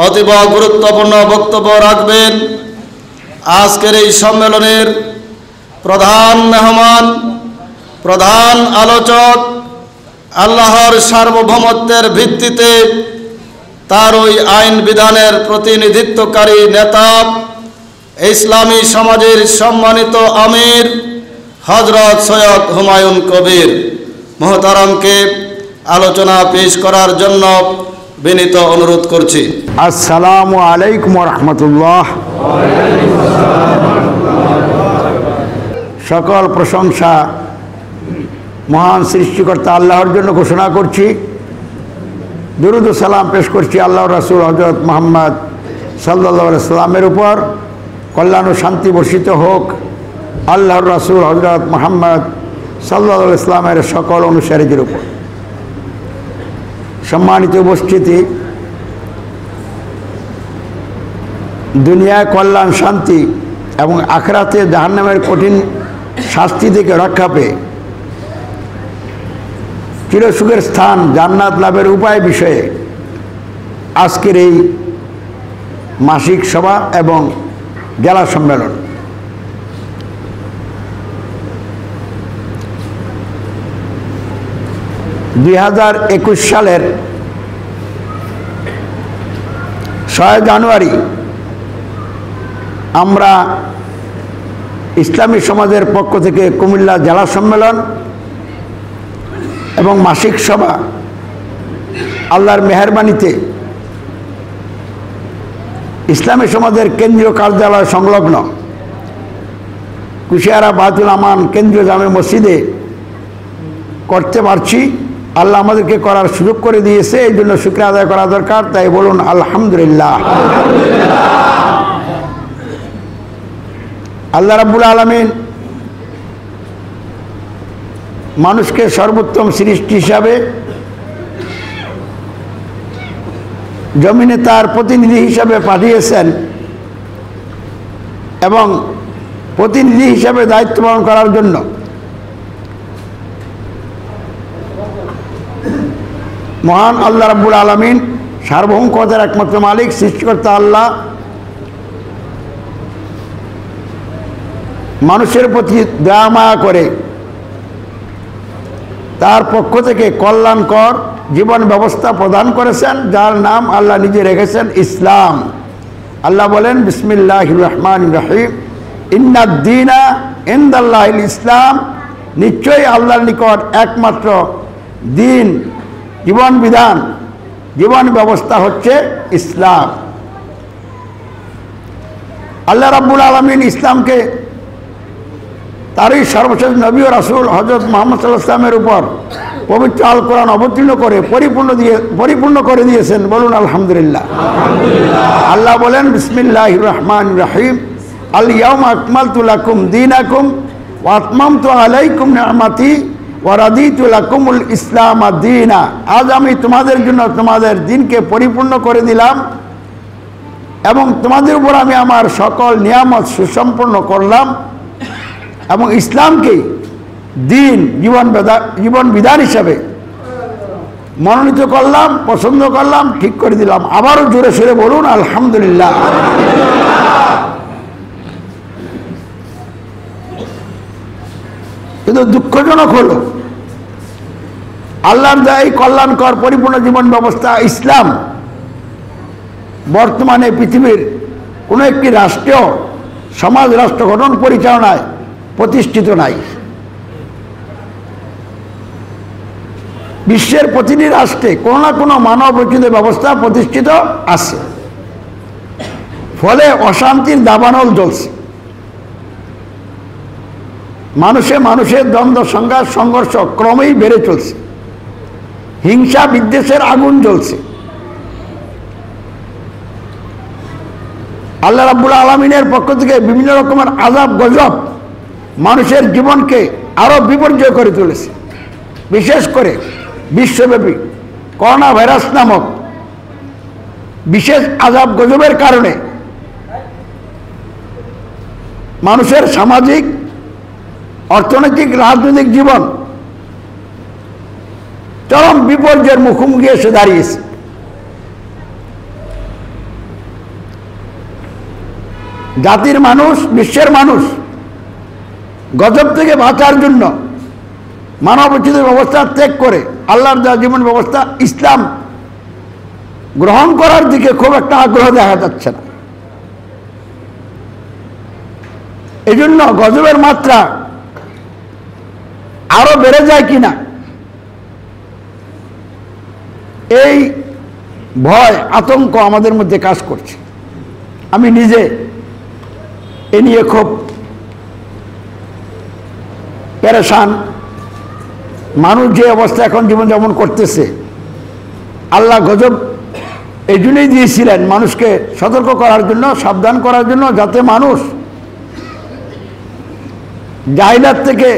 অতীব গুরুত্বপূর্ণ বক্তব্য রাখবেন আজকের এই সম্মেলনের প্রধান মেহমান, প্রধান আলোচক, আল্লাহর সার্বভৌমত্বের ভিত্তিতে তার ওই আইন বিধানের প্রতিনিধিত্বকারী নেতা, ইসলামী সমাজের সম্মানিত আমির হযরত সৈয়দ হুমায়ুন কবির মোহতারামকে আলোচনা পেশ করার জন্য বিনীত অনুরোধ করছি। আসসালামু আলাইকুম ওয়া রাহমাতুল্লাহ। সকল প্রশংসা মহান সৃষ্টিকর্তা আল্লাহর জন্য ঘোষণা করছি। দুরূদ ও সালাম পেশ করছি আল্লাহর রাসূল হযরত মুহাম্মদ সাল্লাল্লাহু আলাইহি সাল্লামের উপর। কল্যাণ ও শান্তি বর্ষিত হোক আল্লাহর রাসূল হযরত মুহাম্মদ সাল্লাল্লাহু আলাইহি সাল্লামের সকল অনুসারীদের উপর। সম্মানিত উপস্থিতি, দুনিয়ায় কল্যাণ, শান্তি এবং আখিরাতে জাহান্নামের কঠিন শাস্তি থেকে রক্ষা পেয়ে চিরসুখের স্থান জান্নাত লাভের উপায় বিষয়ে আজকের এই মাসিক সভা এবং জেলা সম্মেলন। (2021) সালের 6 জানুয়ারি আমরা ইসলামী সমাজের পক্ষ থেকে কুমিল্লা জেলা সম্মেলন এবং মাসিক সভা আল্লাহর মেহেরবানিতে ইসলামী সমাজের কেন্দ্রীয় কার্যালয় সংলগ্ন কুশিয়ারা বায়তুল আমান কেন্দ্রীয় জামে মসজিদে করতে পারছি। আল্লাহ আমাদেরকে করার সুযোগ করে দিয়েছে, এই জন্য শুকরিয়া আদায় করা দরকার। তাই বলুন আলহামদুলিল্লাহ। আল্লাহ রাব্বুল আলামিন মানুষকে সর্বোত্তম সৃষ্টি হিসাবে জমিনে তার প্রতিনিধি হিসাবে পাঠিয়েছেন এবং প্রতিনিধি হিসাবে দায়িত্ব পালন করার জন্য মহান আল্লাহ রাব্বুল আলামিন সার্বভৌমত্বের একমাত্র মালিক সৃষ্টিকর্তা আল্লাহ মানুষের প্রতি দয়া মায়া করে তার পক্ষ থেকে কল্যাণকর জীবন ব্যবস্থা প্রদান করেছেন, যার নাম আল্লাহ নিজে রেখেছেন ইসলাম। আল্লাহ বলেন বিসমিল্লাহির রহমানির রহিম, ইন্নাদ-দীনা ইনদাল্লাহিল ইসলাম, নিশ্চয়ই আল্লাহর নিকট একমাত্র দিন, জীবন বিধান, জীবন ব্যবস্থা হচ্ছে ইসলাম। আল্লাহ রাব্বুল আলামিন ইসলামকে তারই সর্বশেষ নবী ও রাসূল হযরত মুহাম্মদ সাল্লাল্লাহু আলাইহি ওয়াসাল্লামের উপর পবিত্র আল কোরআন অবতীর্ণ করে পরিপূর্ণ করে দিয়েছেন। বলুন আলহামদুলিল্লাহ। আল্লাহ বলেন বিসমিল্লাহির রহমানির রহিম, আল ইয়াউমা আকমালতু লাকুম দীনাকুম ওয়া আতমামতু আলাইকুম নি'মাতি ওয়া রাদিতু লাকুমুল ইসলাম দীনা। আজ আমি তোমাদের জন্য তোমাদের দিনকে পরিপূর্ণ করে দিলাম এবং তোমাদের উপর আমি আমার সকল নিয়ামত সুসম্পন্ন করলাম এবং ইসলামকে দিন, জীবন বিধান হিসাবে মনোনীত করলাম, পছন্দ করলাম, ঠিক করে দিলাম। আবারও জোরে সোরে বলুন আলহামদুলিল্লাহ। কিন্তু দুঃখজনক হলো আল্লাহর দয়ায় কল্যাণকর পরিপূর্ণ জীবন ব্যবস্থা ইসলাম বর্তমানে পৃথিবীর কোনো একটি রাষ্ট্রীয় সমাজ রাষ্ট্র গঠন পরিচালনায় প্রতিষ্ঠিত নাই। বিশ্বের প্রতিটি রাষ্ট্রে কোনো না কোনো মানব রচিত ব্যবস্থা প্রতিষ্ঠিত আছে, ফলে অশান্তির দাবানল জ্বলছে। মানুষের দ্বন্দ্ব, সংঘাত, সংঘর্ষ ক্রমেই বেড়ে চলছে। হিংসা বিদ্বেষের আগুন জ্বলছে। আল্লাহ রাব্বুল আলামিনের পক্ষ থেকে বিভিন্ন রকমের আযাব গজব মানুষের জীবনকে আরো বিপর্যয় করে তুলেছে। বিশেষ করে বিশ্বব্যাপী করোনা ভাইরাস নামক বিশেষ আযাব গজবের কারণে মানুষের সামাজিক, অর্থনৈতিক, রাজনৈতিক জীবন চরম বিপর্যয়ের মুখোমুখি এসে দাঁড়িয়েছে। জাতির মানুষ, বিশ্বের মানুষ গজব থেকে বাঁচার জন্য মানবোচিত ব্যবস্থা ত্যাগ করে আল্লাহর যা জীবন ব্যবস্থা ইসলাম গ্রহণ করার দিকে খুব একটা আগ্রহ দেখা যাচ্ছে না। এই জন্য গজবের মাত্রা আরো বেড়ে যায় কিনা এই ভয় আতঙ্ক আমাদের মধ্যে কাজ করছে। আমি নিজে এ নিয়ে খুব পেরেশান। মানুষ যে অবস্থা এখন জীবনযাপন করতেছে, আল্লাহ গজব এই জন্যই দিয়েছিলেন মানুষকে সতর্ক করার জন্য, সাবধান করার জন্য, যাতে মানুষ জাহিলাত থেকে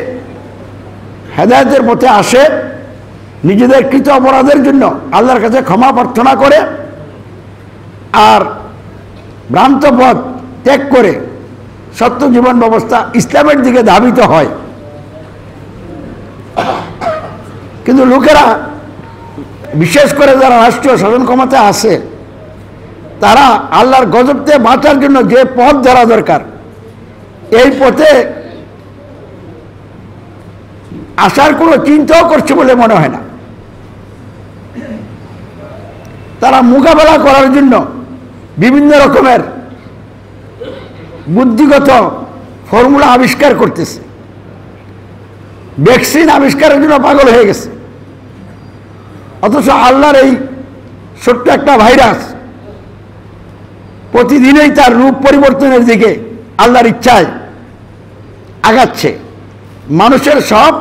হেদায়েতের পথে আসে, নিজেদের কৃত অপরাধের জন্য আল্লাহর কাছে ক্ষমা প্রার্থনা করে আর ভ্রান্ত পথ ত্যাগ করে সত্য জীবন ব্যবস্থা ইসলামের দিকে ধাবিত হয়। কিন্তু লোকেরা, বিশেষ করে যারা রাষ্ট্রীয় শাসন ক্ষমতায় আছে, তারা আল্লাহর গজব থেকে বাঁচার জন্য যে পথ ধরা দরকার এই পথে আসার কোনো চিন্তাও করছে বলে মনে হয় না। তারা মোকাবেলা করার জন্য বিভিন্ন রকমের বুদ্ধিগত ফর্মুলা আবিষ্কার করতেছে। ভ্যাকসিন আবিষ্কারের জন্য পাগল হয়ে গেছে, অথচ আল্লাহর এই ছোট্ট একটা ভাইরাস প্রতিদিনই তার রূপ পরিবর্তনের দিকে আল্লাহর ইচ্ছায় আগাচ্ছে। মানুষের সব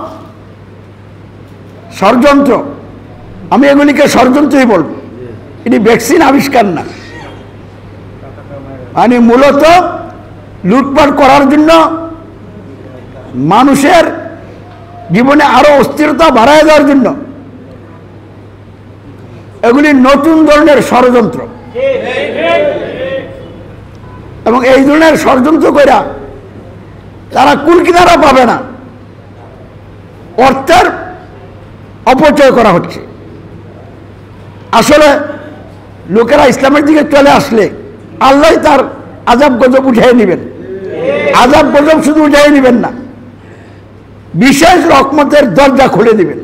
ষড়যন্ত্র, আমি এগুলিকে ষড়যন্ত্রই বলব, এটি ভ্যাকসিন আবিষ্কার না, মানে মূলত লুটপাট করার জন্য, মানুষের জীবনে আরো অস্থিরতা বাড়ায় দেওয়ার জন্য এগুলি নতুন ধরনের ষড়যন্ত্র। এবং এই ধরনের ষড়যন্ত্র কইরা তারা কুল কিনারা পাবে না, অর্থের অপচয় করা হচ্ছে। আসলে লোকেরা ইসলামের দিকে চলে আসলে আল্লাহ তার আযাব গজব উঠিয়ে নেবেন। আযাব গজব শুধু উঠিয়ে নেবেন না, বিশেষ রহমতের দরজা খুলে দিবেন।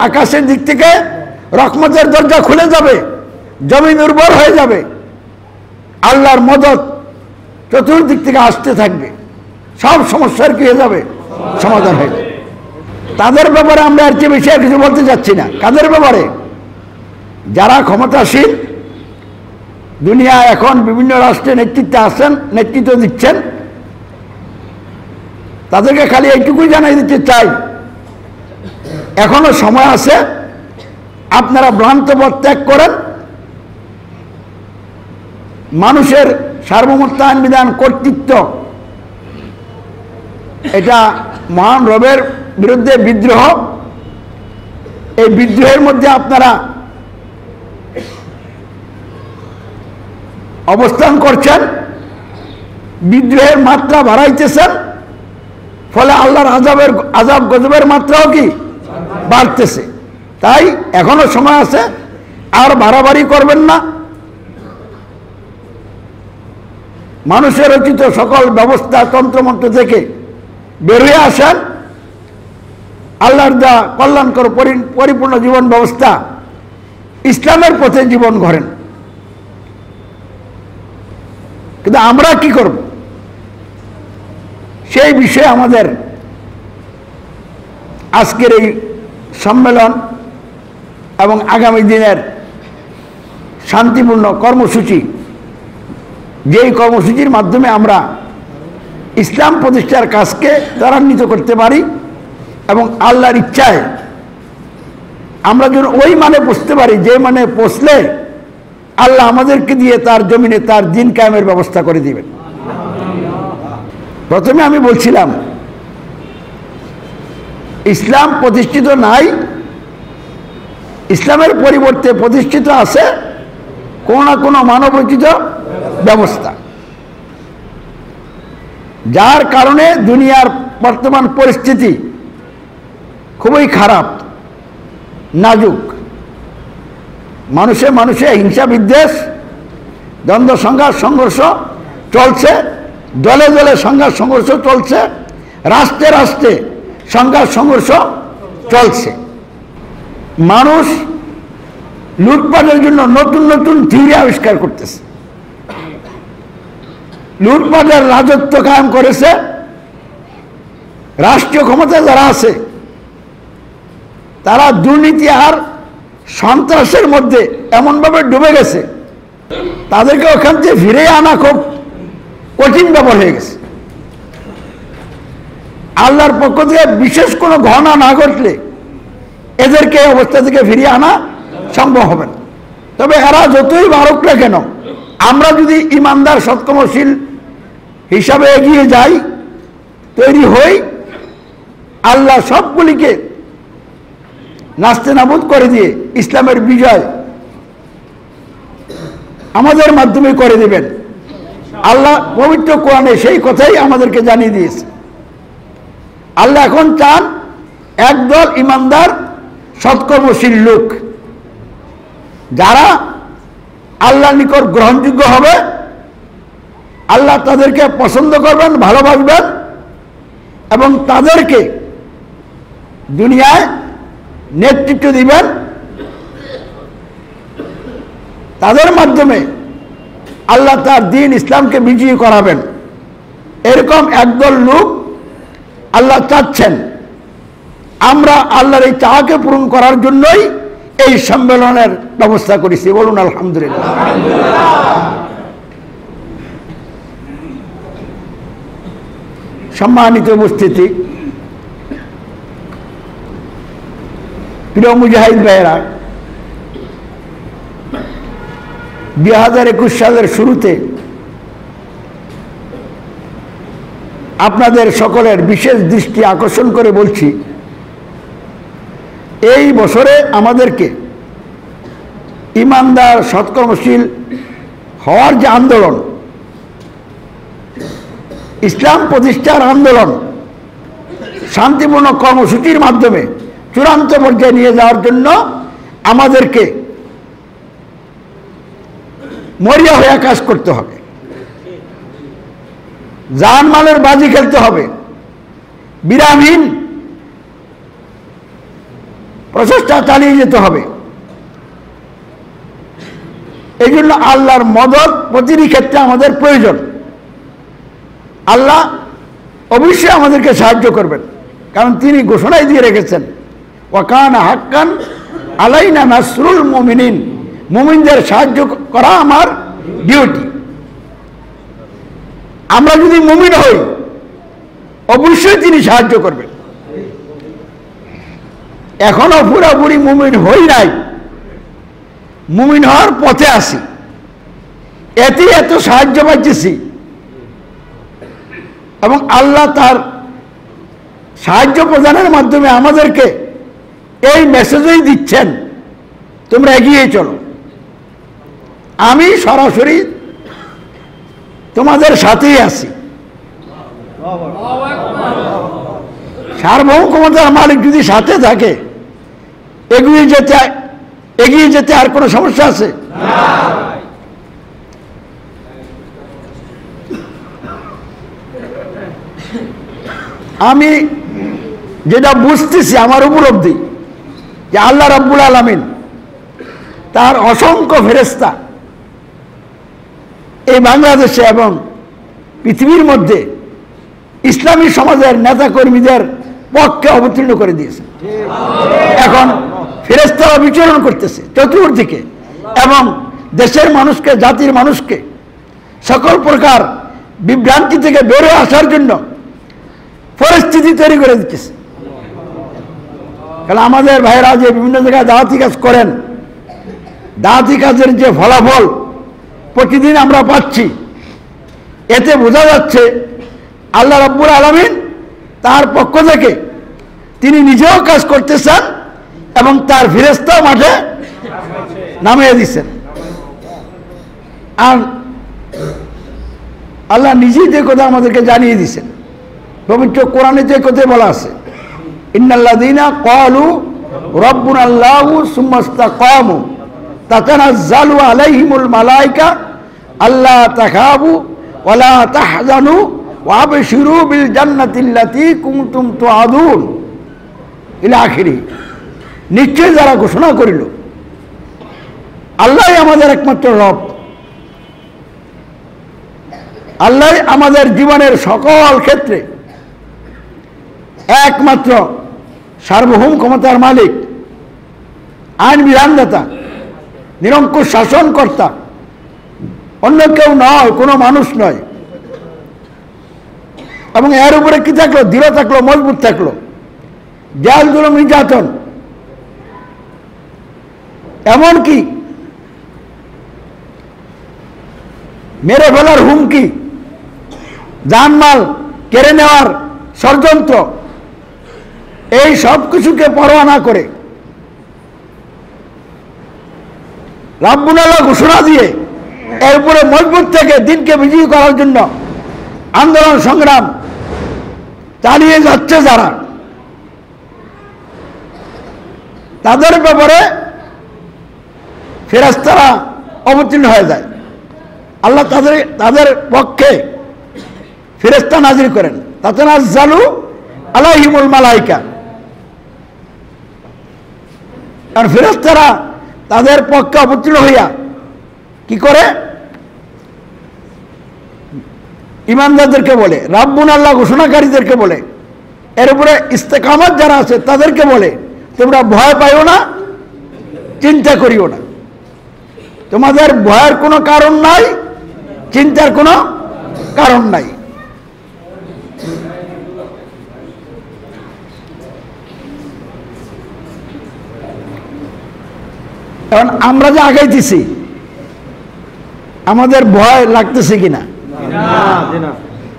আকাশের দিক থেকে রহমতের দরজা খুলে যাবে, জমিন উর্বর হয়ে যাবে, আল্লাহর মদদ চতুর্দিক থেকে আসতে থাকবে, সব সমস্যার কি হয়ে যাবে, সমাধান হয়ে যাবে। তাদের ব্যাপারে আমরা আর চেয়ে বেশি আর কিছু বলতে চাচ্ছি না। কাদের ব্যাপারে? যারা ক্ষমতাসীন, দুনিয়া এখন বিভিন্ন রাষ্ট্রে নেতৃত্বে আছেন, নেতৃত্ব দিচ্ছেন, তাদেরকে খালি এইটুকুই জানাই দিতে চাই, এখনো সময় আছে, আপনারা ভ্রান্ত পথ ত্যাগ করেন। মানুষের সার্বভৌমত্ব, আইন বিধান, কর্তৃত্ব, এটা মহান রবের বিরুদ্ধে বিদ্রোহ। এই বিদ্রোহের মধ্যে আপনারা অবস্থান করছেন, বিদ্রোহের মাত্রা বাড়াইতেছেন, ফলে আল্লাহর আযাব গজবের মাত্রাও কি বাড়তেছে। তাই এখনো সময় আছে, আর বাড়াবাড়ি করবেন না। মানুষের রচিত সকল ব্যবস্থা, তন্ত্রমন্ত্র থেকে বেরিয়ে আসেন, আল্লাহর দা কল্যাণকর পরিপূর্ণ জীবন ব্যবস্থা ইসলামের পথে জীবন গড়েন। কিন্তু আমরা কি করব, সেই বিষয়ে আমাদের আজকের এই সম্মেলন এবং আগামী দিনের শান্তিপূর্ণ কর্মসূচি, যেই কর্মসূচির মাধ্যমে আমরা ইসলাম প্রতিষ্ঠার কাজকে ত্বরান্বিত করতে পারি এবং আল্লাহর ইচ্ছায় আমরা যেন ওই মানে পৌঁছতে পারি যে মানে পৌঁছলে আল্লাহ আমাদেরকে দিয়ে তার জমিনে তার দিন কায়েমের ব্যবস্থা করে দিবেন। প্রথমে আমি বলছিলাম ইসলাম প্রতিষ্ঠিত নাই, ইসলামের পরিবর্তে প্রতিষ্ঠিত আছে কোনো না কোনো মানবরচিত ব্যবস্থা, যার কারণে দুনিয়ার বর্তমান পরিস্থিতি খুবই খারাপ, নাজুক। মানুষে মানুষে হিংসা বিদ্বেষ, দ্বন্দ্ব সংঘাত সংঘর্ষ চলছে, দলে দলে সংঘাত সংঘর্ষ চলছে, রাষ্ট্রে রাষ্ট্রে সংঘাত সংঘর্ষ চলছে। মানুষ লুটপাটের জন্য নতুন নতুন থিওরি আবিষ্কার করতেছে। লুটপাটের রাজত্ব কায়েম করেছে। রাষ্ট্রীয় ক্ষমতায় যারা আছে তারা দুর্নীতি আর সন্ত্রাসের মধ্যে এমনভাবে ডুবে গেছে, তাদেরকে ওখান থেকে ফিরে আনা খুব কঠিন ব্যাপার হয়ে গেছে। আল্লাহর পক্ষ থেকে বিশেষ কোনো ঘটনা না ঘটলে এদেরকে এই অবস্থা থেকে ফিরিয়ে আনা সম্ভব হবে না। তবে এরা যতই বারক না কেন, আমরা যদি ইমানদার সৎকর্মশীল হিসাবে এগিয়ে যাই, তৈরি হই, আল্লাহ সবগুলিকে নাস্তেনাবুদ করে দিয়ে ইসলামের বিজয় আমাদের মাধ্যমে করে দেবেন। আল্লাহ পবিত্র কোরআনে সেই কথাই আমাদেরকে জানিয়ে দিয়েছে। আল্লাহ এখন চান একদল ইমানদার সৎকর্মশীল লোক, যারা আল্লাহর নিকট গ্রহণযোগ্য হবে, আল্লাহ তাদেরকে পছন্দ করবেন, ভালোবাসবেন এবং তাদেরকে দুনিয়ায় নেতৃত্ব দিবেন। তাদের মাধ্যমে আল্লাহ তার দ্বীন ইসলামকে বিজয়ী করাবেন। এরকম একদল লোক আল্লাহ চাচ্ছেন। আমরা আল্লাহর এই চাওয়াকে পূরণ করার জন্যই এই সম্মেলনের ব্যবস্থা করেছি। বলুন আলহামদুলিল্লাহ। সম্মানিত উপস্থিতি, প্রিয় মুজাহিদ ভাইয়েরা, 2021 সালের শুরুতে আপনাদের সকলের বিশেষ দৃষ্টি আকর্ষণ করে বলছি, এই বছরে আমাদেরকে ইমানদার সৎকর্মশীল হওয়ার যে আন্দোলন, ইসলাম প্রতিষ্ঠার আন্দোলন, শান্তিপূর্ণ কর্মসূচির মাধ্যমে চূড়ান্ত পর্যায়ে নিয়ে যাওয়ার জন্য আমাদেরকে মরিয়া হয়ে কাজ করতে হবে। জানমালের বাজি খেলতে হবে। বিরামহীন প্রচেষ্টা চালিয়ে যেতে হবে। এই জন্য আল্লাহর মদদ প্রতিটি ক্ষেত্রে আমাদের প্রয়োজন। আল্লাহ অবশ্যই আমাদেরকে সাহায্য করবেন, কারণ তিনি ঘোষণাই দিয়ে রেখেছেন, ওয়াকানা হাক্কান আলাইনা নাসরুল মুমিনিন, মুমিনদের সাহায্য করা আমার ডিউটি। আমরা যদি মুমিন হই, অবশ্যই তিনি সাহায্য করবেন। এখনো পুরোপুরি মুমিন হই নাই, মুমিন হওয়ার পথে আছি। এতে এত সাহায্য পাইতেছি এবং আল্লাহ তার সাহায্য প্রদানের মাধ্যমে আমাদেরকে এই মেসেজই দিচ্ছেন, তোমরা এগিয়ে চলো, আমি সরাসরি তোমাদের সাথেই আছি। সার্বভৌম ক্ষমতার মালিক যদি সাথে থাকে, এগিয়ে যেতে আর কোনো সমস্যা আছে? আমি যেটা বুঝতেছি, আমার উপলব্ধি, যে আল্লাহ রাব্বুল আলামিন তার অসংখ্য ফেরেশতা এই বাংলাদেশে এবং পৃথিবীর মধ্যে ইসলামী সমাজের নেতাকর্মীদের পক্ষে অবতীর্ণ করে দিয়েছে। এখন ফেরেশতারা বিচরণ করতেছে চতুর্দিকে এবং দেশের মানুষকে, জাতির মানুষকে সকল প্রকার বিভ্রান্তি থেকে বের হয়ে আসার জন্য পরিস্থিতি তৈরি করে দিতেছে। কারণ আমাদের ভাইরা যে বিভিন্ন জায়গায় দাওয়াতি কাজ করেন, দাওয়াতি কাজের যে ফলাফল প্রতিদিন আমরা পাচ্ছি, এতে বোঝা যাচ্ছে আল্লাহ রাব্বুল আলামিন তার পক্ষ থেকে তিনি নিজেও কাজ করতেছেন এবং তার ফেরেশতাও মাঠে নামিয়ে দিচ্ছেন। আর আল্লাহ নিজেই যে কথা আমাদেরকে জানিয়ে দিচ্ছেন, পবিত্র কোরআনে যে কথা বলা আছে, ইন্নাল্লাযীনা ক্বালু রাব্বুনাল্লাহু সুম্মা ইসতাকামু তাতানাজ্জালু আলাইহিমুল মালায়েকা আল্লাহ তাখাবু ওয়ালা তাহজানু ওয়া আবশিরু বিল জান্নাতিল্লাতী কুনতুম তুআদুন ইলা আখিরি। নিশ্চয় যারা ঘোষণা করিল আল্লাহই আমাদের একমাত্র রব, আল্লাহই আমাদের জীবনের সকল ক্ষেত্রে একমাত্র সার্বভৌম ক্ষমতার মালিক, আইন বিধানদাতা, নিরঙ্কুশ শাসনকর্তা, অন্য কেউ নয়, কোনো মানুষ নয়। এবং এর উপরে কি থাকলো? দৃঢ় থাকলো, মজবুত থাকলো। জাল জুলুম নির্যাতন, এমনকি মেরে ফেলার হুমকি, জানমাল কেড়ে নেওয়ার ষড়যন্ত্র, এই সব কিছুকে পরোয়া না করে রাব্বুল আলামিন ঘোষণা দিয়ে এর উপরে মজবুত থেকে দিনকে বিজয়ী করার জন্য আন্দোলন সংগ্রাম চালিয়ে যাচ্ছে যারা, তাদের ব্যাপারে ফেরেশতারা অবতীর্ণ হয়ে যায়। আল্লাহ তাদের পক্ষে ফেরেশতা নাজিল করেন, তাতানাজ্জালু আলাইহিমুল মালাইকা। আর ফেরেশতারা তাদের পক্ষে অবতীর্ণ হইয়া কি করে? ইমানদারদেরকে বলে, রাব্বুল আল্লাহ ঘোষণাকারীদেরকে বলে, এর উপরে ইস্তেকামত যারা আছে তাদেরকে বলে, তোমরা ভয় পাইও না, চিন্তা করিও না। তোমাদের ভয়ের কোনো কারণ নাই, চিন্তার কোনো কারণ নাই। কারণ আমরা যে আগাইতেছি আমাদের ভয় লাগতেছে কিনা?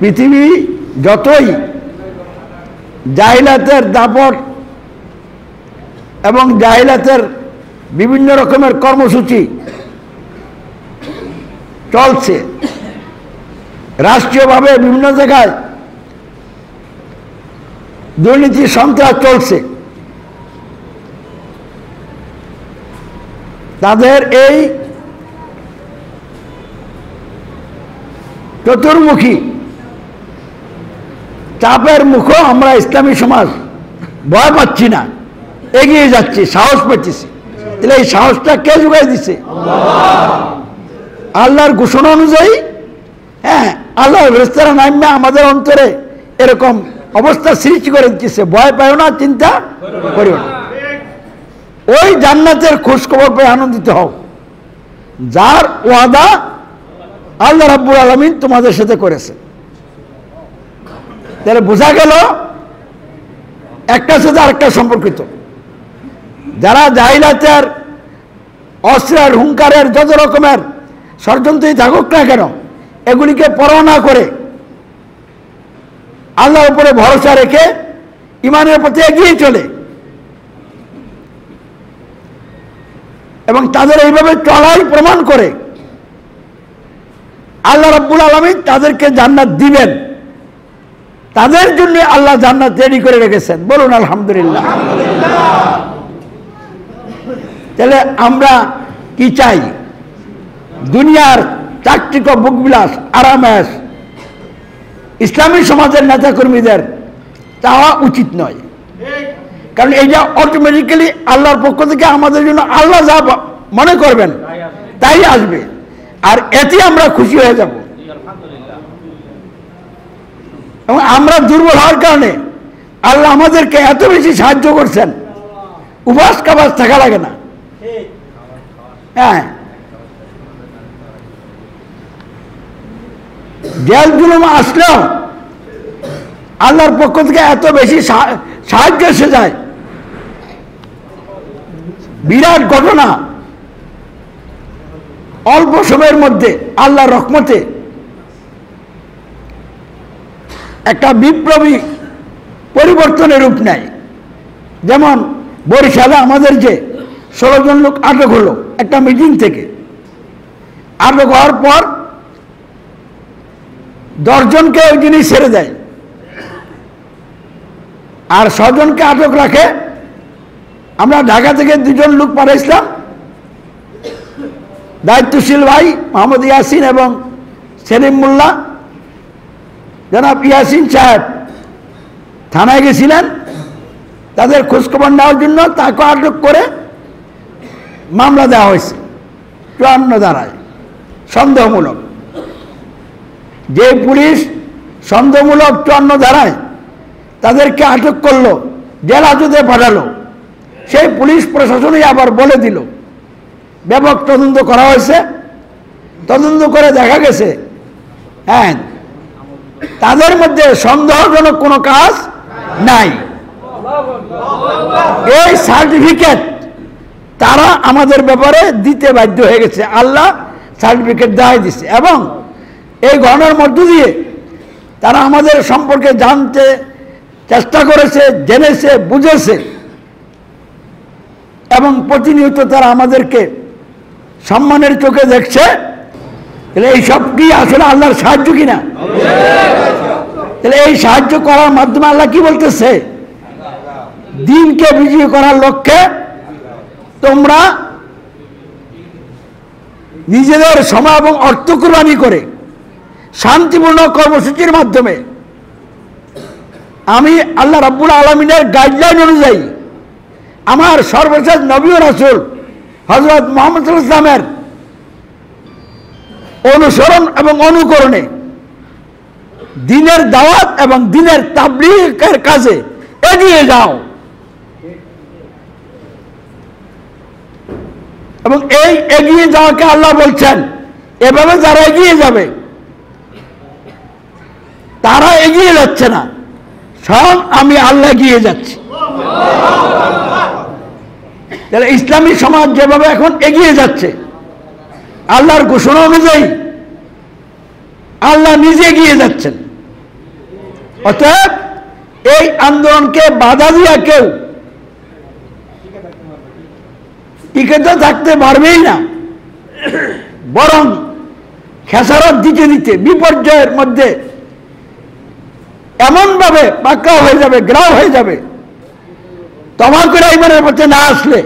পৃথিবী যতই জাহিলাতের দাপট এবং জাহিলাতের বিভিন্ন রকমের কর্মসূচি চলছে, রাষ্ট্রীয়ভাবে বিভিন্ন জায়গায় দুর্নীতি সন্ত্রাস চলছে, তাদের এই চতুর্মুখী চাপের মুখে আমরা ইসলামী সমাজ ভয় পাচ্ছি না, এগিয়ে যাচ্ছি, সাহস পাচ্ছি। তাহলে এই সাহসটা কে যোগাই দিছে? আল্লাহর ঘোষণা অনুযায়ী। হ্যাঁ, আল্লাহর ফেরেশতারা নামে আমাদের অন্তরে এরকম অবস্থা সৃষ্টি করে দিচ্ছে, ভয় পাইও না, চিন্তা করিও না। ওই জান্নাতের খোঁজ খবর পেয়ে আনন্দিত হও, যার ওয়াদা আল্লাহ রাব্বুল আলামিন তোমাদের সাথে করেছে। তাহলে বোঝা গেল একটার সাথে আরেকটা সম্পর্কিত। যারা জাহিলাতের অস্ত্রের হুঙ্কারের যত রকমের ষড়যন্ত্রই থাকুক না কেন, এগুলিকে পরোয়া না করে আল্লাহর উপরে ভরসা রেখে ইমানের পথে এগিয়ে চলে এবং তাদের এইভাবে চলাই প্রমাণ করে আল্লাহ রাব্বুল আলামিন তাদেরকে জান্নাত দিবেন। তাদের জন্য আল্লাহ জান্নাত রেডি করে রেখেছেন। বলুন আলহামদুলিল্লাহ। তাহলে আমরা কি চাই? দুনিয়ার চাকচিক ভোগবিলাস, আরামায়েশ ইসলামী সমাজের নেতাকর্মীদের চাওয়া উচিত নয়। কারণ এইটা অটোমেটিক্যালি আল্লাহর পক্ষ থেকে আমাদের জন্য আল্লাহ যা মনে করবেন তাই আসবে, আর এতে আমরা খুশি হয়ে যাব। এবং আমরা দুর্বল হওয়ার কারণে আল্লাহ আমাদেরকে এত বেশি সাহায্য করছেন, উপাস কাবাস থাকা লাগে না। হ্যাঁ, জেল জুলুম আসলেও আল্লাহর পক্ষ থেকে এত বেশি সাহায্য এসে যায়। বিরাট ঘটনা, অল্প সময়ের মধ্যে আল্লাহর রহমতে একটা বিপ্লবী পরিবর্তনের রূপ নেয়। যেমন বরিশালে আমাদের যে 16 জন লোক আটক হলো একটা মিটিং থেকে, আটক হওয়ার পর 10 জনকে ওই জিনিস ছেড়ে দেয়, আর 6 জনকে আটক রাখে। আমরা ঢাকা থেকে 2 জন লোক পাঠাইছিলাম, দায়িত্বশীল ভাই মোহাম্মদ ইয়াসিন এবং সেলিম মোল্লা, জনাব ইয়াসিন সাহেব থানায় গেছিলেন তাদের খোঁজখবর নেওয়ার জন্য। তাকে আটক করে মামলা দেওয়া হয়েছে 54 ধারায় সন্দেহমূলক। যে পুলিশ সন্দেহমূলক 54 ধারায় তাদেরকে আটক করলো, জেল হাজতে পাঠালো, সেই পুলিশ প্রশাসনই আবার বলে দিল ব্যাপক তদন্ত করা হয়েছে। তদন্ত করে দেখা গেছে হ্যাঁ তাদের মধ্যে সন্দেহজনক কোনো কাজ নাই। এই সার্টিফিকেট তারা আমাদের ব্যাপারে দিতে বাধ্য হয়ে গেছে, আল্লাহ সার্টিফিকেট দেওয়াই দিচ্ছে। এবং এই ঘটনার মধ্য দিয়ে তারা আমাদের সম্পর্কে জানতে চেষ্টা করেছে, জেনেছে, বুঝেছে এবং প্রতিনিয়ত তারা আমাদেরকে সম্মানের চোখে দেখছে। তাহলে এইসব কি আসলে আল্লাহর সাহায্য কিনা? তাহলে এই সাহায্য করার মাধ্যমে আল্লাহ কি বলতেছে? দিনকে বিজয়ী করার লক্ষ্যে তোমরা নিজেদের সময় এবং অর্থ কুরবানি করে শান্তিপূর্ণ কর্মসূচির মাধ্যমে আমি আল্লাহ রাব্বুল আলামিনের গাইডলাইন অনুযায়ী আমার সর্বশেষ নবী ও রাসূল হযরত মুহাম্মদ সাল্লাল্লাহু আলাইহি ওয়াসাল্লামের অনুসরণ এবং অনুকরণে দিনের দাওয়াত এবং দিনের তাবলীগের কাজে এগিয়ে যাও। এবং এই এগিয়ে যাওয়াকে আল্লাহ বলছেন এভাবে যারা এগিয়ে যাবে তারা এগিয়ে যাচ্ছে না, স্বয়ং আমি আল্লাহ এগিয়ে যাচ্ছি। তাহলে ইসলামী সমাজ যেভাবে এখন এগিয়ে যাচ্ছে আল্লাহর ঘোষণা অনুযায়ী আল্লাহ নিজে এগিয়ে যাচ্ছেন। অতএব এই আন্দোলনকে বাধা দিয়া কেউ টিকে তো থাকতে পারবেই না, বরং খেসারত দিতে দিতে বিপর্যয়ের মধ্যে এমনভাবে পাকড়াও হয়ে যাবে, গ্রাও হয়ে যাবে, তমা করে ইমানের পথে না আসলে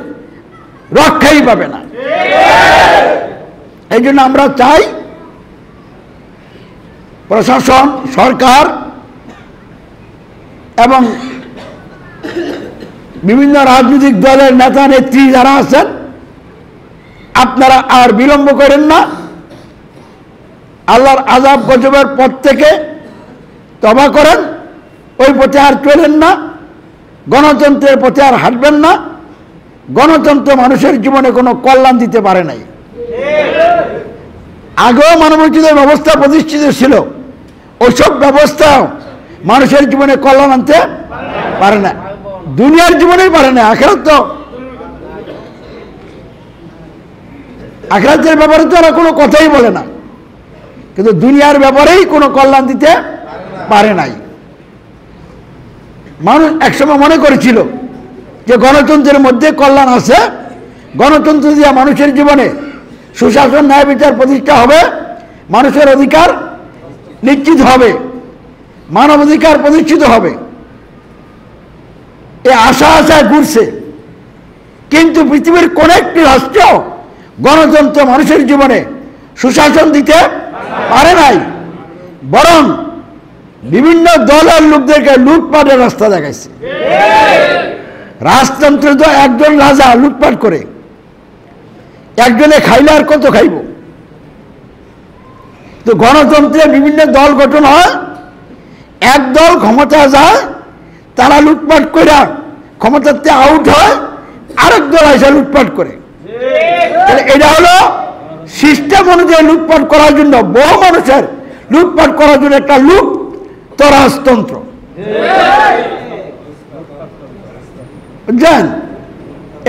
রক্ষাই পাবে না। এই জন্য আমরা চাই প্রশাসন, সরকার এবং বিভিন্ন রাজনৈতিক দলের নেতা নেত্রী যারা আছেন আপনারা আর বিলম্ব করেন না, আল্লাহর আযাব গজবের পথ থেকে তওবা করেন, ওই পথে আর চলেন না, গণতন্ত্রের পথে আর হাঁটবেন না। গণতন্ত্র মানুষের জীবনে কোনো কল্যাণ দিতে পারে নাই। আগেও মানবোচিত ব্যবস্থা প্রতিষ্ঠিত ছিল, ওইসব ব্যবস্থা মানুষের জীবনে কল্যাণ আনতে পারে না, দুনিয়ার জীবনেই পারে না। আখিরাতের ব্যাপারে তো ওরা কোনো কথাই বলে না, কিন্তু দুনিয়ার ব্যাপারেই কোনো কল্যাণ দিতে পারে নাই। মানুষ একসময় মনে করেছিল যে গণতন্ত্রের মধ্যে কল্যাণ আছে, গণতন্ত্র দিয়ে মানুষের জীবনে সুশাসন, ন্যায় বিচার প্রতিষ্ঠা হবে, মানুষের অধিকার নিশ্চিত হবে, মানবাধিকার প্রতিষ্ঠিত হবে। এই আশায় ঘুরছে, কিন্তু পৃথিবীর কোন একটি রাষ্ট্র গণতন্ত্র মানুষের জীবনে সুশাসন দিতে পারে নাই, বরং বিভিন্ন দলের লোকদেরকে লুটপাটের রাস্তা দেখাইছে। রাজতন্ত্র তো একজন রাজা লুটপাট করে, একজনে খাইলে আর কত খাইব? তো গণতন্ত্রে বিভিন্ন দল গঠন হয়, এক দল ক্ষমতা যায়, তারা লুটপাট করে ক্ষমতাতে আউট হয়, আরেক দল এসে লুটপাট করে। এটা হলো সিস্টেম অনুযায়ী লুটপাট করার জন্য, বহু মানুষের লুটপাট করার জন্য একটা লুটতরাজতন্ত্র। বুঝছেন?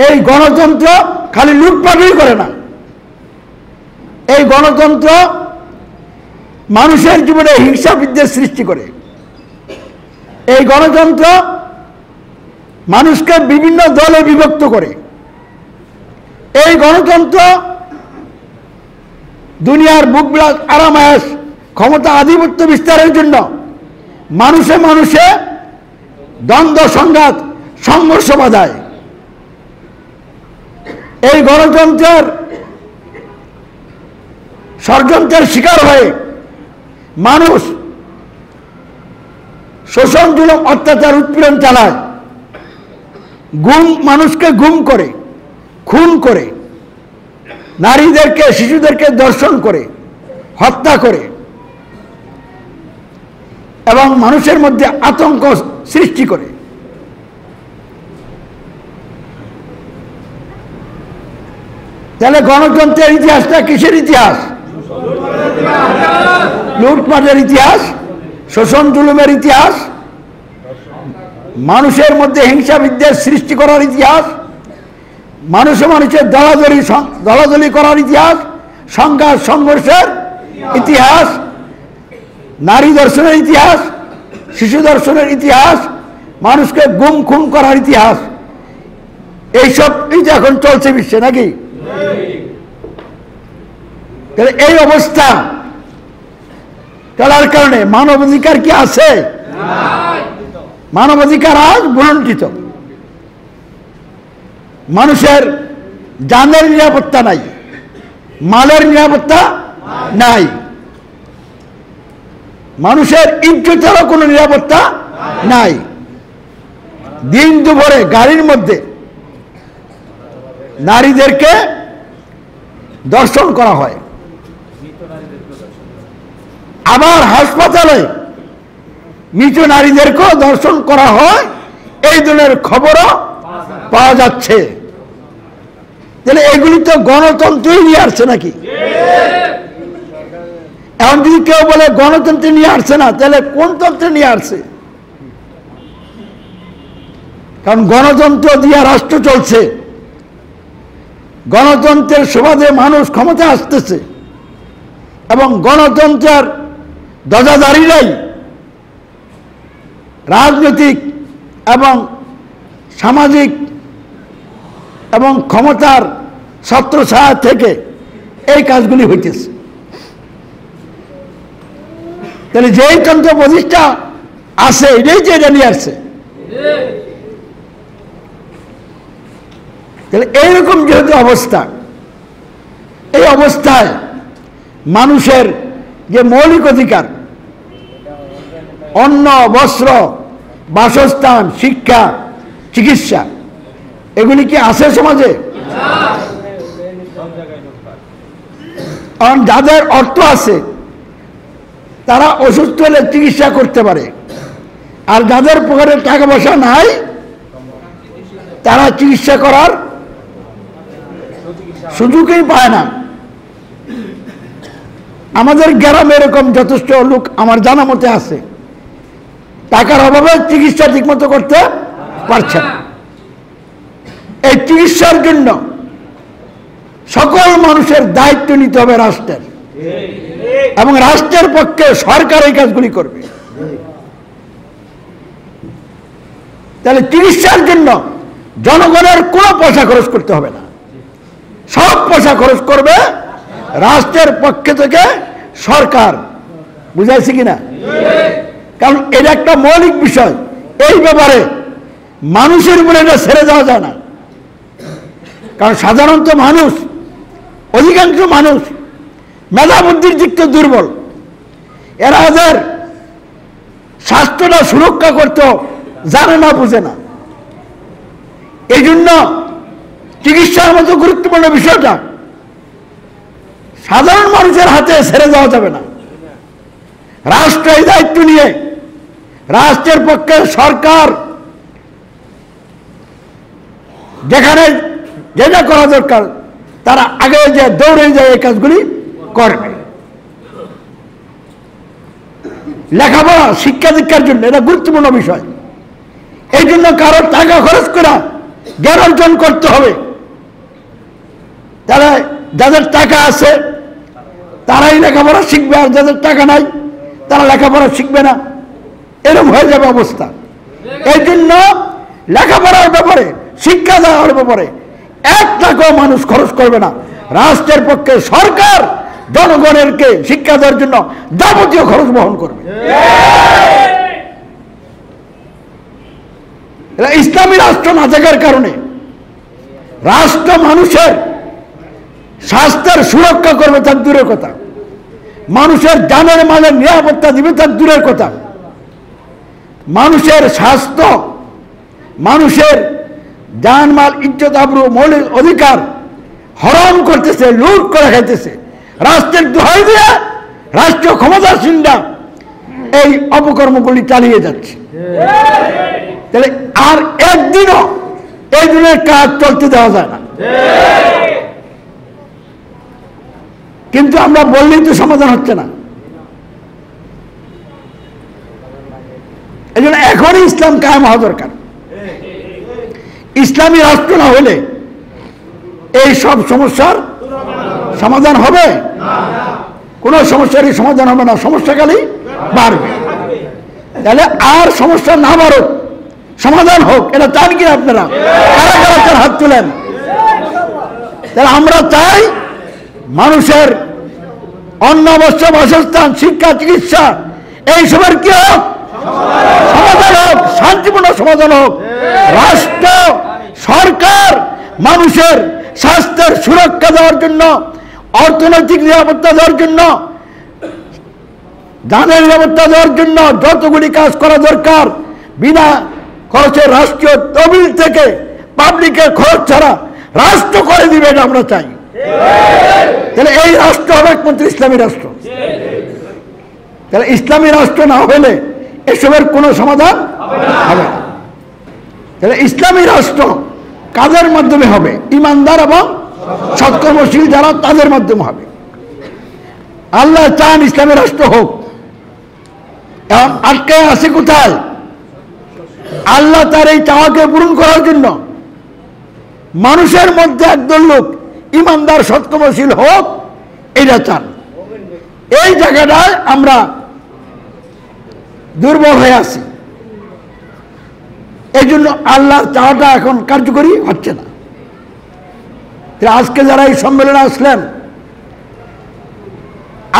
এই গণতন্ত্র খালি লুটপাটই করে না, এই গণতন্ত্র মানুষের জীবনে হিংসা বিদ্বেষ সৃষ্টি করে। এই গণতন্ত্র মানুষকে বিভিন্ন দলে বিভক্ত করে। এই গণতন্ত্র দুনিয়ার বুকবিলাস, আরামায়াস, ক্ষমতা, আধিপত্য বিস্তারের জন্য মানুষে মানুষে দ্বন্দ্ব, সংঘাত, সংঘর্ষ বাধায়। এই গণতন্ত্রের ষড়যন্ত্রের শিকার হয়ে মানুষ শোষণ জুলুম অত্যাচার উৎপীড়ন চালায়, মানুষকে গুম করে, খুন করে, নারীদেরকে শিশুদেরকে ধর্ষণ করে, হত্যা করে এবং মানুষের মধ্যে আতঙ্ক সৃষ্টি করে। তাহলে গণতন্ত্রের ইতিহাসটা কিসের ইতিহাস? লুটপাটের ইতিহাস, শোষণ জুলুমের ইতিহাস, মানুষের মধ্যে হিংসা বিদ্বেষ সৃষ্টি করার ইতিহাস, মানুষে মানুষের দলাদলি করার ইতিহাস, সংঘাত সংঘর্ষের ইতিহাস, নারী দর্শনের ইতিহাস, শিশু দর্শনের ইতিহাস, মানুষকে গুম খুন করার ইতিহাস। এইসব এখন চলছে বিশ্বে নাকি? এই অবস্থা চলার কারণে মানবাধিকার কি আছে? মানবাধিকার আজ ভুলুণ্ঠিত। মানুষের জানের নিরাপত্তা নাই, মালের নিরাপত্তা নাই, মানুষের ইজ্জতেরও কোনো নিরাপত্তা নাই। দিন দুপুরে গাড়ির মধ্যে নারীদেরকে দর্শন করা হয়, আবার হাসপাতালে মৃত নারীদেরকেও দর্শন করা হয়, এই ধরনের খবরও পাওয়া যাচ্ছে। তাহলে এগুলি তো গণতন্ত্রই নিয়ে আসছে নাকি? এখন যদি কেউ বলে গণতন্ত্র নিয়ে আসছে না, তাহলে কোন তন্ত্রে নিয়ে আসছে? কারণ গণতন্ত্র দিয়ে রাষ্ট্র চলছে, গণতন্ত্রের সুবাদে মানুষ ক্ষমতা আসতেছে এবং গণতন্ত্রের ধ্বজাধারীরাই রাজনৈতিক এবং সামাজিক এবং ক্ষমতার ছত্রছায়া থেকে এই কাজগুলি হইতেছে। তাহলে যেই তন্ত্র প্রতিষ্ঠা আছে এটাই যে এটা নিয়ে আসছে। তাহলে এইরকম যেহেতু অবস্থা, এই অবস্থায় মানুষের যে মৌলিক অধিকার, অন্ন, বস্ত্র, বাসস্থান, শিক্ষা, চিকিৎসা, এগুলি কি আছে সমাজে? কারণ যাদের অর্থ আছে তারা অসুস্থ হলে চিকিৎসা করতে পারে, আর যাদের পকেটে টাকা পয়সা নাই তারা চিকিৎসা করার সুযোগই পায় না। আমাদের গ্রামে এরকম যথেষ্ট লোক আমার জানা মতে আছে, টাকার অভাবে চিকিৎসা ঠিকমতো করতে পারছে না। এই চিকিৎসার জন্য সকল মানুষের দায়িত্ব নিতে হবে রাষ্ট্রের, এবং রাষ্ট্রের পক্ষে সরকার এই কাজগুলি করবে। তাহলে চিকিৎসার জন্য জনগণের কোনো পয়সা খরচ করতে হবে না, সব পয়সা খরচ করবে রাষ্ট্রের পক্ষে থেকে সরকার। বুঝাইছি কিনা? কারণ এটা একটা মৌলিক বিষয়, এই ব্যাপারে মানুষের উপরে এটা ছেড়ে দেওয়া যায় না। কারণ সাধারণত মানুষ, অধিকাংশ মানুষ মেধা বুদ্ধির দিক থেকে দুর্বল, এরা ওদের স্বাস্থ্যটা সুরক্ষা করতে জানে না, বুঝে না। এই জন্য চিকিৎসার মতো গুরুত্বপূর্ণ বিষয়টা সাধারণ মানুষের হাতে ছেড়ে দেওয়া যাবে না। রাষ্ট্র এই দায়িত্ব নিয়ে, রাষ্ট্রের পক্ষে সরকার যেখানে যেটা করা দরকার তারা আগে যে দৌড়ে যায় এই কাজগুলি করবে। লেখাপড়া, শিক্ষা দীক্ষার জন্য এটা গুরুত্বপূর্ণ বিষয়। এই জন্য কারোর টাকা খরচ করা জ্ঞান অর্জন করতে হবে। তারা যাদের টাকা আছে তারাই লেখাপড়া শিখবে, আর যাদের টাকা নাই তারা লেখাপড়া শিখবে না, এরকম হয়ে যাবে অবস্থা। এই জন্য লেখাপড়ার ব্যাপারে, শিক্ষা দেওয়ার ব্যাপারে 1 টাকাও মানুষ খরচ করবে না। রাষ্ট্রের পক্ষে সরকার জনগণেরকে শিক্ষা দেওয়ার জন্য যাবতীয় খরচ বহন করবে। ইসলামী রাষ্ট্র না থাকার কারণে রাষ্ট্র মানুষের স্বাস্থ্যের সুরক্ষা করবে তার দূরের কথা, মানুষের জানের মালের নিরাপত্তা দিবে তার দূরের কথা, মানুষের স্বাস্থ্য, মানুষের জানমাল, ইজ্জত আবরু, মৌলিক অধিকার হরণ করতেছে, লুট করে খাইতেছে। রাষ্ট্রের দোহাই দিয়ে রাষ্ট্রীয় ক্ষমতাসীনরা এই অপকর্মগুলি চালিয়ে যাচ্ছে। তাহলে আর একদিনও এই ধরনের কাজ চলতে দেওয়া যায় না। কিন্তু আমরা বললেই তো সমাধান হচ্ছে না। এই জন্য এখনই ইসলাম কায়েম হওয়া দরকার। ইসলামী রাষ্ট্র না হলে এই সব সমস্যার সমাধান হবে? কোন সমস্যারই সমাধান হবে না, সমস্যা খালি বাড়বে। তাহলে আর সমস্যা না বাড়ুক, সমাধান হোক, এটা চান কি আপনারা? কারা কারা চান হাত তুলেন? তাহলে আমরা চাই মানুষের অন্নাবশ্য, বাসস্থান, শিক্ষা, চিকিৎসা এইসবের কি হোক, সমাধান হোক, শান্তিপূর্ণ সমাধান হোক। রাষ্ট্র, সরকার মানুষের স্বাস্থ্যের সুরক্ষা দেওয়ার জন্য, অর্থনৈতিক নিরাপত্তা দেওয়ার জন্য, জানের নিরাপত্তা দেওয়ার জন্য যতগুলি কাজ করা দরকার বিনা খরচে রাষ্ট্রীয় তহবিল থেকে, পাবলিকের খরচ ছাড়া রাষ্ট্র করে দিবে, এটা আমরা চাই। তাহলে এই রাষ্ট্র হবে একমাত্র ইসলামী রাষ্ট্র। তাহলে ইসলামী রাষ্ট্র না হলে এসবের কোনো সমাধান হবে না। তাহলে ইসলামী রাষ্ট্র কাদের মাধ্যমে হবে? ইমানদার এবং সৎকর্মশীল যারা, তাদের মাধ্যমে হবে। আল্লাহ চান ইসলামী রাষ্ট্র হোক। এখন আটকে আছে কোথায়? আল্লাহ তার এই চাওয়াকে পূরণ করার জন্য মানুষের মধ্যে একদল লোক ইমানদার, সৎকর্মশীল হোক, এটা চান। এই জায়গাটায় আমরা দুর্বল হয়ে আছি। এই জন্য আল্লাহর চাওয়াটা এখন কার্যকরী হচ্ছে না। আজকে যারা এই সম্মেলনে আসলেন,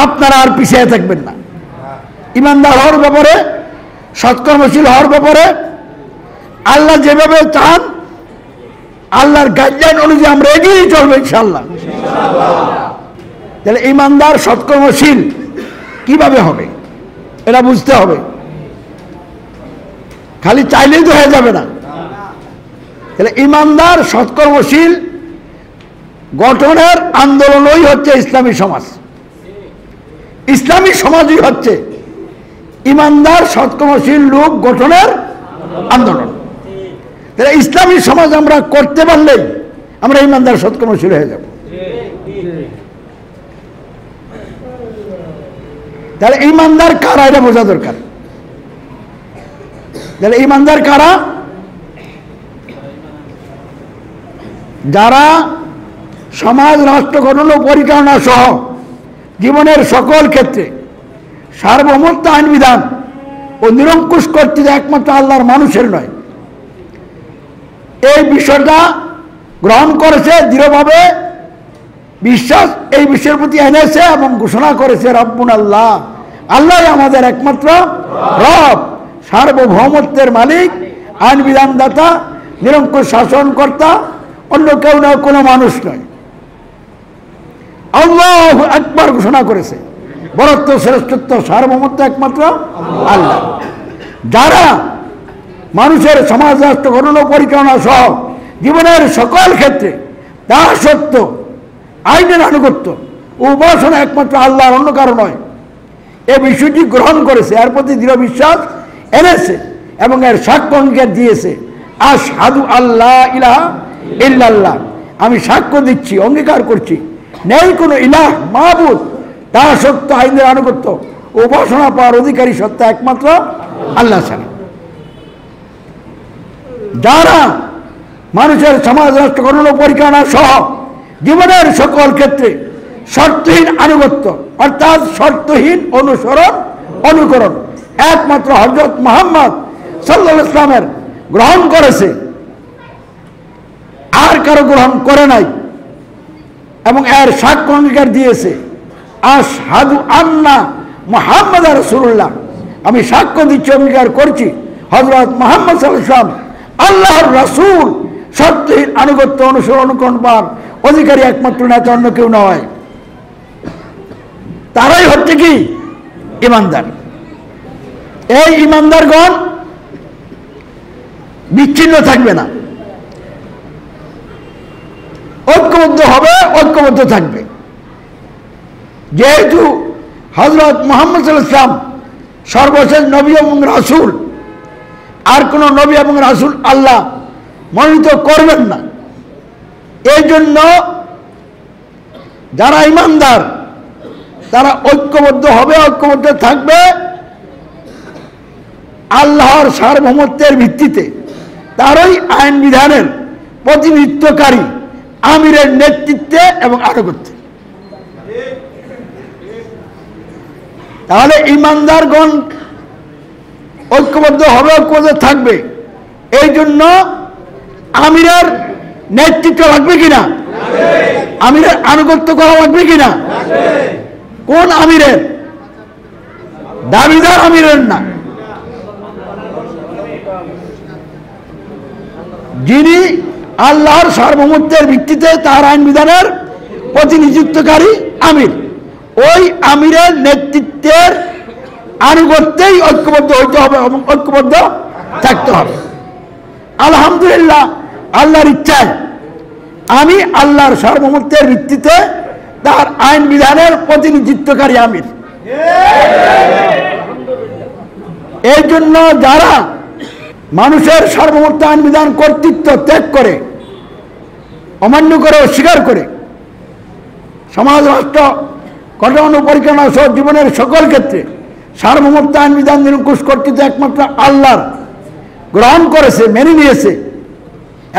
আপনারা আর পিছিয়ে থাকবেন না। ইমানদার হওয়ার ব্যাপারে, সৎকর্মশীল হওয়ার ব্যাপারে আল্লাহ যেভাবে চান, আল্লাহর গাইডলাইন অনুযায়ী আমরা এগিয়ে চলবো ইনশাআল্লাহ। তাহলে ইমানদার, সৎকর্মশীল কিভাবে হবে এটা বুঝতে হবে। খালি চাইলেই তো হয়ে যাবে না। তাহলে ইমানদার, সৎকর্মশীল গঠনের আন্দোলনই হচ্ছে ইসলামী সমাজ। ইসলামী সমাজই হচ্ছে ইমানদার, সৎকর্মশীল লোক গঠনের আন্দোলন। তাহলে ইসলামী সমাজ আমরা করতে পারলেই আমরা ইমানদার, সৎকর্মশীল হয়ে যাব। তাহলে ইমানদার কারা এটা বোঝা দরকার। তাহলে ইমানদার কারা? যারা সমাজ, রাষ্ট্র গঠন ও পরিচালনা সহ জীবনের সকল ক্ষেত্রে সার্বভৌমত্ব, আইন বিধান ও নিরঙ্কুশ কর্তৃত্ব একমাত্র আল্লাহর, মানুষের নয়, এই বিষয়টা গ্রহণ করেছে, দৃঢ়ভাবে বিশ্বাস এই বিষয়ের প্রতি এনেছে এবং ঘোষণা করেছে রব্বুন আল্লাহ, আল্লাহ আমাদের একমাত্র রব, সার্বভৌমত্বের মালিক, আইন বিধানদাতা, নিরঙ্কুশ শাসনকর্তা, অন্য কেউ নয়, কোনো মানুষ নয়। আল্লাহু আকবার ঘোষণা করেছে। বরত্ব, শ্রেষ্ঠত্ব, সার্বভৌমত্ব একমাত্র আল্লাহ। যারা মানুষের সমাজ, রাষ্ট্র গঠন ও পরিচালনা সহ জীবনের সকল ক্ষেত্রে দাসত্ব, আইনের আনুগত্য ও উপাসনা একমাত্র আল্লাহর, অন্য কারো নয়, এই বিষয়টি গ্রহণ করেছে, এর প্রতি দৃঢ় বিশ্বাস এনেছে এবং এর সাক্ষ্য অঙ্গীকার দিয়েছে। আশহাদু আল্লাহ ইলাহা ইল্লাল্লাহ, আমি সাক্ষ্য দিচ্ছি, অঙ্গীকার করছি, নেই কোনো ইলাহ, মাবুদ, দাসত্ব, আইনের আনুগত্য, উপাসনা পাওয়ার অধিকারী সত্তা একমাত্র আল্লাহ ছাড়া। যারা মানুষের সমাজ, রাষ্ট্র গঠন ও পরিচালনা সহ জীবনের সকল ক্ষেত্রে শর্তহীন আনুগত্য, অর্থাৎ শর্তহীন অনুসরণ, অনুকরণ একমাত্র হযরত মুহাম্মদ সাল্লাল্লাহু আলাইহি ওয়াসাল্লামের গ্রহণ করেছে, আর কারো গ্রহণ করে নাই, এবং এর সাক্ষ্য অঙ্গীকার দিয়েছে। আশহাদু আন্না মুহাম্মাদুর রাসূলুল্লাহ, আমি সাক্ষ্য দিচ্ছি, অঙ্গীকার করছি, হযরত মুহাম্মদ সাল্লাল্লাহু আলাইহি ওয়াসাল্লাম আল্লাহর রাসূল, শর্তহীন আনুগত্য, অনুসরণ, অনুকরণ পাওয়ার অধিকারী একমাত্র নেতা, অন্য কেউ নয়। তারাই হচ্ছে হচ্ছে কি ঈমানদার। এই ঈমানদারগণ বিচ্ছিন্ন থাকবে না, ঐক্যবদ্ধ হবে, ঐক্যবদ্ধ থাকবে। যেহেতু হযরত মুহাম্মদ সাল্লাল্লাহু আলাইহি ওয়াসাল্লাম সর্বশেষ নবী এবং রাসূল, আর কোন নবী এবং রাসূল আল্লাহ মনোনীত করবেন না, এই জন্য যারা ঈমানদার তারা ঐক্যবদ্ধ হবে, ঐক্যবদ্ধ থাকবে আল্লাহর সার্বভৌমত্বের ভিত্তিতে, তারই আইন বিধানের প্রতিনিধিত্বকারী আমিরের নেতৃত্বে এবং আনুগত্যে। তাহলে ঈমানদারগণ ঐক্যবদ্ধ হবে, ঐক্যবদ্ধ থাকবে, এই জন্য আমিরের নেতৃত্ব লাগবে কিনা, আমিরের আনুগত্য করা লাগবে কিনা। কোন আমিরের? দাবিদার আমিরের না, যিনি আল্লাহর সার্বভৌমত্বের ভিত্তিতে তার আইন বিধানের প্রতিনিধিত্বকারী আমির, ওই আমিরের নেতৃত্বের আনুগত্যেই ঐক্যবদ্ধ হইতে হবে এবং ঐক্যবদ্ধ থাকতে হবে। আলহামদুলিল্লাহ, আল্লাহর ইচ্ছায় আমি আল্লাহর সার্বভৌমত্বের ভিত্তিতে তার আইন বিধানের প্রতিনিধিত্বকারী আমির। এই জন্য যারা মানুষের সার্বভৌমত্ব আইন বিধান কর্তৃত্ব ত্যাগ করে, অমান্য করে, অস্বীকার করে সমাজ রাষ্ট্র গঠন ও পরিচালনা সহ জীবনের সকল ক্ষেত্রে সার্বভৌমত্ব আইন বিধান নিরঙ্কুশ কর্তৃত্ব একমাত্র আল্লাহর গ্রহণ করেছে, মেনে নিয়েছে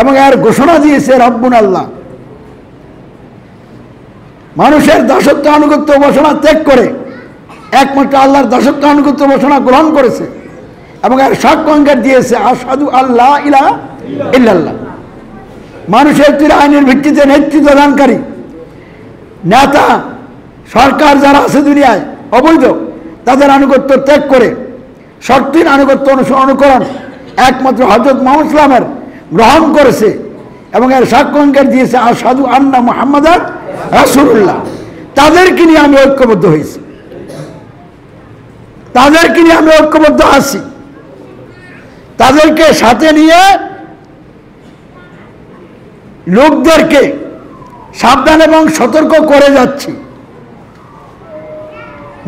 এবং এর ঘোষণা দিয়েছে রব্বুল আল্লাহ, মানুষের দাসত্ব আনুগত্য ঘোষণা ত্যাগ করে একমাত্র আল্লাহর দাসত্ব আনুগত্য ঘোষণা গ্রহণ করেছে এবং এর সাক্ষ্য অঙ্গীকার দিয়েছে আশহাদু আল্লা ইলাহা ইল্লাল্লাহ। মানুষের তৈরি আইনের ভিত্তিতে নেতৃত্ব দানকারী নেতা সরকার যারা আছে দুনিয়ায় অবৈধ, তাদের আনুগত্য ত্যাগ করে শর্তির আনুগত্য অনুকরণ একমাত্র হযরত মুহাম্মদ ইসলামের গ্রহণ করেছে এবং এর সাক্ষ্য অঙ্গীকার দিয়েছে আশহাদু আন্না মুহাম্মাদান রাসূলুল্লাহ। তাদেরকে নিয়ে আমি ঐক্যবদ্ধ হয়েছি, তাদেরকে নিয়ে আমি ঐক্যবদ্ধ আছি, তাদেরকে সাথে নিয়ে লোকদেরকে সাবধান এবং সতর্ক করে যাচ্ছি।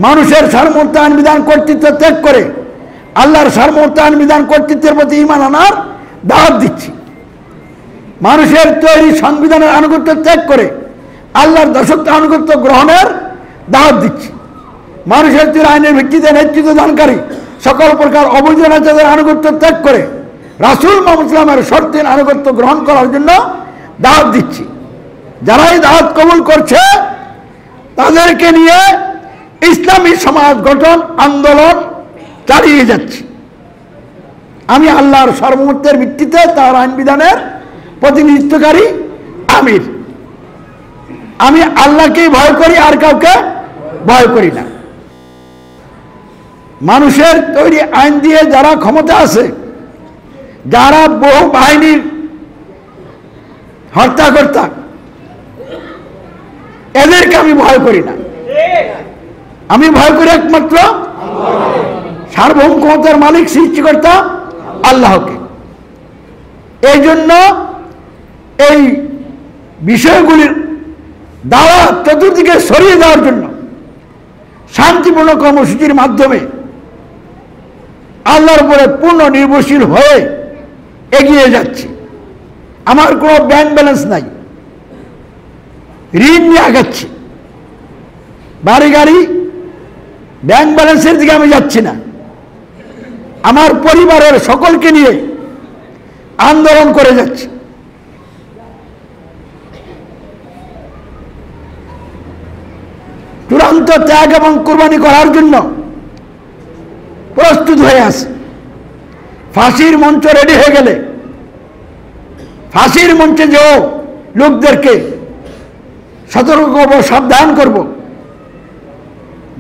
মানুষের সার্বভৌমত্ব আইন বিধান কর্তৃত্ব ত্যাগ করে আল্লাহর সার্বভৌমত্ব আইন বিধান কর্তৃত্বের প্রতি ঈমান আনার দাওয়াত দিচ্ছি। মানুষের তৈরি সংবিধানের আনুগত্য ত্যাগ করে আল্লাহর দাসত্ব আনুগত্য গ্রহণের দাওয়াত দিচ্ছি। মানুষের তৈরি আইনের ভিত্তিতে নেতৃত্ব দানকারী সকল প্রকার অবৈধ নেতাদের আনুগত্য ত্যাগ করে রাসূল মুহাম্মদ ইসলামের শর্তের আনুগত্য গ্রহণ করার জন্য দাওয়াত দিচ্ছি। যারা এই দাওয়াত কবুল করছে তাদেরকে নিয়ে ইসলামী সমাজ গঠন আন্দোলন চালিয়ে যাচ্ছি। আমি আল্লাহর সার্বভৌমত্বের ভিত্তিতে তার আইন বিধানের প্রতিনিধিত্বকারী আমির। আমি আল্লাহকেই ভয় করি, আর কাউকে ভয় করি না। মানুষের তৈরি আইন দিয়ে যারা ক্ষমতা আছে, যারা বহু বাহিনীর হত্যাকর্তা, এদেরকে আমি ভয় করি না। আমি ভয় করি একমাত্র সার্বভৌম ক্ষমতার মালিক সৃষ্টিকর্তা আল্লাহকে। এই জন্য এই বিষয়গুলির দাওয়াত চতুর্দিকে ছড়িয়ে দেওয়ার জন্য শান্তিপূর্ণ কর্মসূচির মাধ্যমে আল্লাহর উপরে পূর্ণ নির্ভরশীল হয়ে এগিয়ে যাচ্ছি। আমার কোনো ব্যাংক ব্যালেন্স নাই, ঋণ নিয়ে আগাচ্ছি। বাড়ি গাড়ি ব্যাংক ব্যালেন্সের দিকে আমি যাচ্ছি না। আমার পরিবারের সকলকে নিয়ে আন্দোলন করে যাচ্ছি। চূড়ান্ত ত্যাগ এবং কুরবানি করার জন্য প্রস্তুত হয়ে আছে। ফাঁসির মঞ্চ রেডি হয়ে গেলে ফাঁসির মঞ্চে যেও লোকদেরকে সতর্ক করবো, সাবধান করব,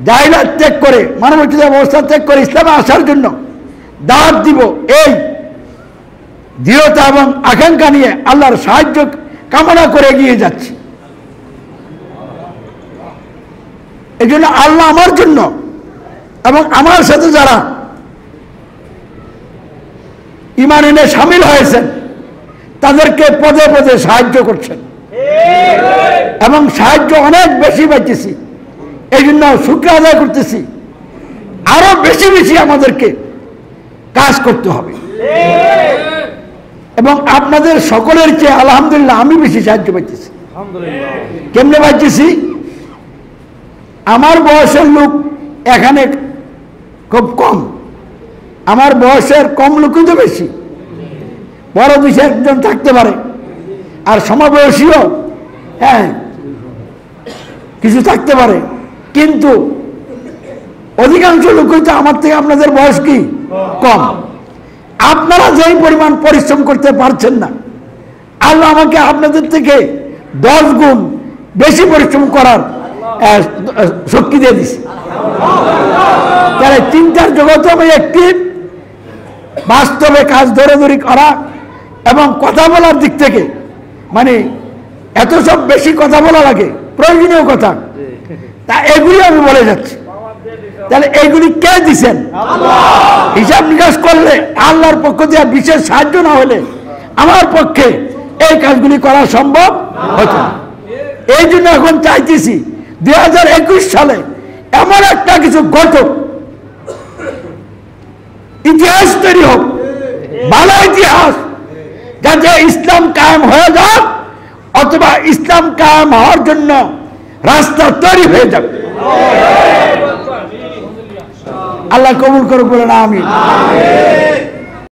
জাহিলাত ত্যাগ করে মানবতার ব্যবস্থা ত্যাগ করে ইসলামে আসার জন্য দাওয়াত দিব। এই দৃঢ়তা এবং আকাঙ্ক্ষা নিয়ে আল্লাহর সাহায্য কামনা করে এগিয়ে যাচ্ছি। এই জন্য আল্লাহ আমার জন্য এবং আমার সাথে যারা ঈমান এনে শামিল হয়েছেন তাদেরকে পদে পদে সাহায্য করছেন এবং সাহায্য অনেক বেশি পাইতেছি। এই জন্য শুকরিয়া আদায় করতেছি। আরো বেশি বেশি আমাদেরকে কাজ করতে হবে এবং আপনাদের সকলের চেয়ে আলহামদুলিল্লাহ আমি বেশি সাহায্য পাইতেছি। কেমনে পাইতেছি? আমার বয়সের লোক এখানে খুব কম, আমার বয়সের কম লোকই তো বেশি। বড় দুই একজন থাকতে পারে আর সমবয়সীও হ্যাঁ কিছু থাকতে পারে, কিন্তু অধিকাংশ লোকই তো আমার থেকে আপনাদের বয়স কি কম। আপনারা যেই পরিমাণ পরিশ্রম করতে পারছেন না, আল্লাহ আমাকে আপনাদের থেকে 10 গুণ বেশি পরিশ্রম করার শক্তি দিয়ে দিছে। তাহলে চিন্তার জগতে আমি একটি বাস্তবে কাজ ধরে করা এবং কথা বলার দিক থেকে মানে এত সব বেশি কথা বলা লাগে, প্রয়োজনীয় কথা, তা এগুলি আমি বলে যাচ্ছি। তাহলে এইগুলি কে দিছেন? হিসাব নিকাশ করলে আল্লাহর পক্ষ থেকে বিশেষ সাহায্য না হলে আমার পক্ষে এই কাজগুলি করা সম্ভব হতো না। এই জন্য এখন চাইতেছি 2021 সালে এমন একটা কিছু ঘটক, ইতিহাস তৈরি হোক, ভালো ইতিহাস, যাতে ইসলাম কায়েম হয়ে যাক অথবা ইসলাম কায়েম হওয়ার জন্য রাস্তা তৈরি হয়ে যাবে। আল্লাহ কবুল করুক বলেন আমিন।